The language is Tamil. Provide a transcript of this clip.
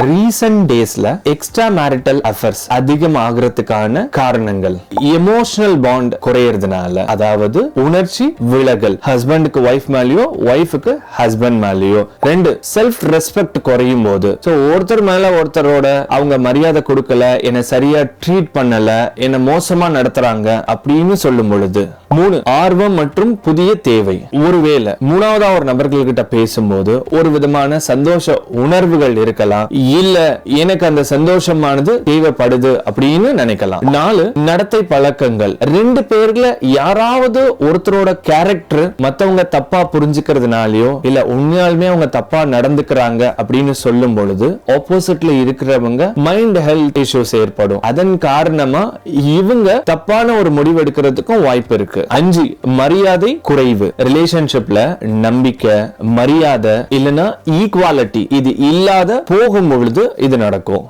ரீசன்ட் டேஸ்ல எக்ஸ்ட்ரா மேரிட்டல் அஃபேர்ஸ் அதிகமாகிறதுக்கான காரணங்கள் எமோஷனல் பாண்ட் குறையறதுனால, அதாவது உணர்ச்சி விலகல், ஹஸ்பண்டுக்கு ஒய்ஃப் மேலயோ ஒய்ஃபுக்கு ஹஸ்பண்ட் மேலயோ. ரெண்டு, செல்ஃப் ரெஸ்பெக்ட் குறையும் போது, ஒருத்தர் மேல ஒருத்தரோட அவங்க மரியாதை கொடுக்கல, என்ன சரியா ட்ரீட் பண்ணல, என்ன மோசமா நடத்துறாங்க அப்படின்னு சொல்லும் பொழுது. மூணு, ஆர்வம் மற்றும் புதிய தேவை. ஒருவேளை மூணாவதா ஒரு நபர்கள் கிட்ட பேசும்போது ஒரு விதமான சந்தோஷ உணர்வுகள் இருக்கலாம், இல்ல எனக்கு அந்த சந்தோஷமானது தேவைப்படுது அப்படின்னு நினைக்கலாம். நாலு, நடத்தை பழக்கங்கள். ரெண்டு பேர்ல யாராவது ஒருத்தரோட கேரக்டர் மத்தவங்க தப்பா புரிஞ்சுக்கிறதுனாலயோ இல்ல உண்மையாலுமே அவங்க தப்பா நடந்துக்கிறாங்க அப்படின்னு சொல்லும் பொழுது ஆப்போசிட்ல இருக்கிறவங்க மைண்ட் ஹெல்த் இஷ்யூஸ் ஏற்படும். அதன் காரணமா இவங்க தப்பான ஒரு முடிவு எடுக்கிறதுக்கும் வாய்ப்பு இருக்கு. அஞ்சு, மரியாதை குறைவு. ரிலேஷன்ஷிப்ல நம்பிக்கை, மரியாதை இல்லனா ஈக்குவாலிட்டி இது இல்லாத போகும் பொழுது இது நடக்கும்.